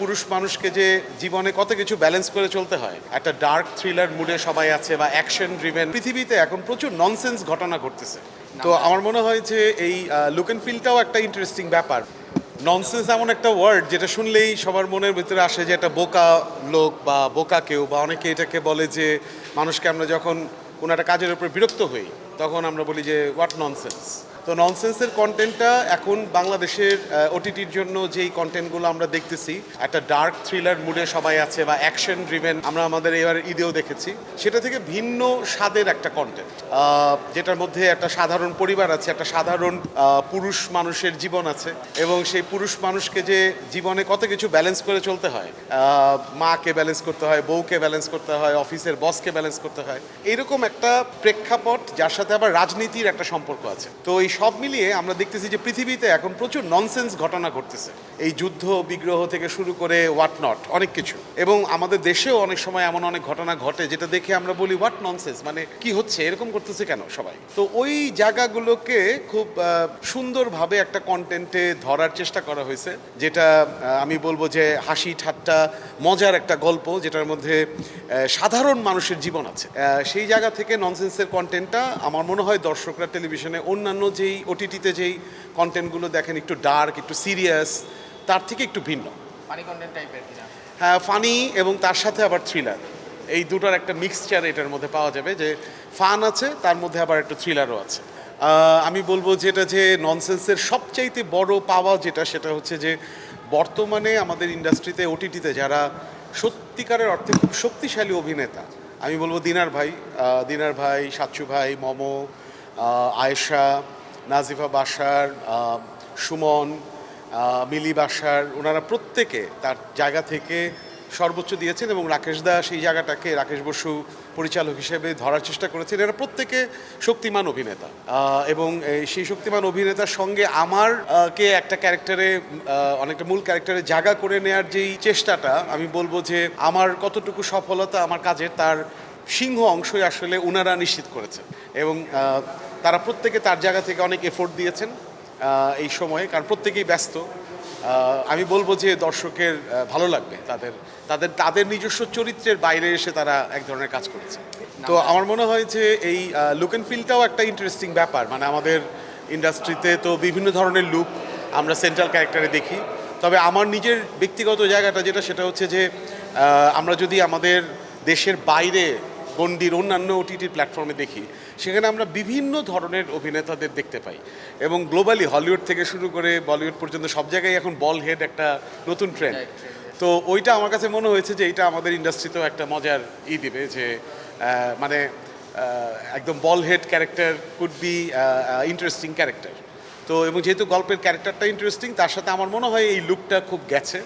পুরুষ মানুষকে যে জীবনে কত কিছু ব্যালেন্স করে চলতে হয়, একটা ডার্ক থ্রিলার মুডে সবাই আছে বা অ্যাকশন ড্রিভেন পৃথিবীতে এখন প্রচুর ননসেন্স ঘটনা ঘটতেছে। তো আমার মনে হয় যে এই লুক অ্যান্ড ফিলটাও একটা ইন্টারেস্টিং ব্যাপার। ননসেন্স এমন একটা ওয়ার্ড যেটা শুনলেই সবার মনের ভিতরে আসে যে একটা বোকা লোক বা বোকা কেউ, বা অনেকে এটাকে বলে যে মানুষকে আমরা যখন কোনো একটা কাজের উপর বিরক্ত হই তখন আমরা বলি যে হোয়াট ননসেন্স। তো ননসেন্সের কন্টেন্টটা এখন বাংলাদেশের ওটিটির জন্য যেই কন্টেন্টগুলো আমরা দেখতেছি, একটা ডার্ক থ্রিলার মুডে সবাই আছে বা অ্যাকশন ড্রিভেন, আমরা আমাদের এবার ঈদেও দেখেছি, সেটা থেকে ভিন্ন স্বাদের একটা কন্টেন্ট, যেটার মধ্যে একটা সাধারণ পরিবার আছে, একটা সাধারণ পুরুষ মানুষের জীবন আছে, এবং সেই পুরুষ মানুষকে যে জীবনে কত কিছু ব্যালেন্স করে চলতে হয়, মাকে ব্যালেন্স করতে হয়, বউকে ব্যালেন্স করতে হয়, অফিসের বসকে ব্যালেন্স করতে হয়, এইরকম একটা প্রেক্ষাপট যার সাথে আবার রাজনীতির একটা সম্পর্ক আছে। তো এই সব মিলিয়ে আমরা দেখতেছি যে পৃথিবীতে এখন প্রচুর ননসেন্স ঘটনা ঘটতেছে, এই যুদ্ধ বিগ্রহ থেকে শুরু করে হোয়াট নট অনেক কিছু, এবং আমাদের দেশেও অনেক সময় এমন অনেক ঘটনা ঘটে যেটা দেখে আমরা বলি হোয়াট ননসেন্স, মানে কি হচ্ছে, এরকম করতেছে কেন সবাই। তো ওই জায়গাগুলোকে খুব সুন্দরভাবে একটা কন্টেন্টে ধরার চেষ্টা করা হয়েছে, যেটা আমি বলবো যে হাসি ঠাট্টা মজার একটা গল্প, যেটার মধ্যে সাধারণ মানুষের জীবন আছে। সেই জায়গা থেকে ননসেন্সের কন্টেন্টটা আমার মনে হয় দর্শকরা টেলিভিশনে অন্যান্য যেই ওটিটিতে যেই কন্টেন্টগুলো দেখেন, একটু ডার্ক, একটু সিরিয়াস, তার থেকে একটু ভিন্ন। ফানি কন্টেন্ট টাইপের কিনা? হ্যাঁ, ফানি এবং তার সাথে আবার থ্রিলার, এই দুটোর একটা মিক্সচার এটার মধ্যে পাওয়া যাবে, যে ফান আছে তার মধ্যে আবার একটু থ্রিলারও আছে। আমি বলবো যেটা যে ননসেন্সের সবচাইতে বড় পাওয়া যেটা, সেটা হচ্ছে যে বর্তমানে আমাদের ইন্ডাস্ট্রিতে ওটিটিতে যারা সত্যিকারের অর্থে খুব শক্তিশালী অভিনেতা, আমি বলবো দিনার ভাই, সাচ্চু ভাই, মমো, আয়েশা, নাজিফা বাসার, সুমন, মিলি বাসার, ওনারা প্রত্যেকে তার জায়গা থেকে সর্বোচ্চ দিয়েছেন, এবং রাকেশ দা সেই জায়গাটাকে, রাকেশ বসু পরিচালক হিসেবে ধরার চেষ্টা করেছেন। এরা প্রত্যেকে শক্তিমান অভিনেতা, এবং সেই শক্তিমান অভিনেতার সঙ্গে আমার কে একটা ক্যারেক্টারে, অনেকটা মূল ক্যারেক্টারে জায়গা করে নেওয়ার যেই চেষ্টাটা, আমি বলবো যে আমার কতটুকু সফলতা আমার কাজের, তার সিংহ অংশই আসলে ওনারা নিশ্চিত করেছেন, এবং তারা প্রত্যেকে তার জায়গা থেকে অনেক এফোর্ট দিয়েছেন এই সময়ে, কারণ প্রত্যেকেই ব্যস্ত। আমি বলবো যে দর্শকের ভালো লাগবে, তাদের তাদের তাদের নিজস্ব চরিত্রের বাইরে এসে তারা এক ধরনের কাজ করেছে। তো আমার মনে হয় যে এই লুক অ্যান্ড ফিলটাও একটা ইন্টারেস্টিং ব্যাপার, মানে আমাদের ইন্ডাস্ট্রিতে তো বিভিন্ন ধরনের লুক আমরা সেন্ট্রাল ক্যারেক্টারে দেখি, তবে আমার নিজের ব্যক্তিগত জায়গাটা যেটা, সেটা হচ্ছে যে আমরা যদি আমাদের দেশের বাইরে গণ্ডির অন্যান্য ওটিটির প্ল্যাটফর্মে দেখি, সেখানে আমরা বিভিন্ন ধরনের অভিনেতাদের দেখতে পাই, এবং গ্লোবালি হলিউড থেকে শুরু করে বলিউড পর্যন্ত সব জায়গায় এখন বল হেড একটা নতুন ট্রেন্ড। তো ওইটা আমার কাছে মনে হয়েছে যে এটা আমাদের ইন্ডাস্ট্রিতেও একটা মজার দিবে, যে মানে একদম bald head character could be interesting character. তো এবং যেহেতু গল্পের ক্যারেক্টারটা ইন্টারেস্টিং, তার সাথে আমার মনে হয় এই লুকটা খুব গেছে,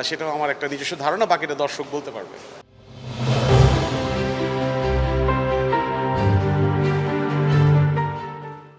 সেটাও আমার একটা নিজস্ব ধারণা, বাকিটা দর্শক বলতে পারবে।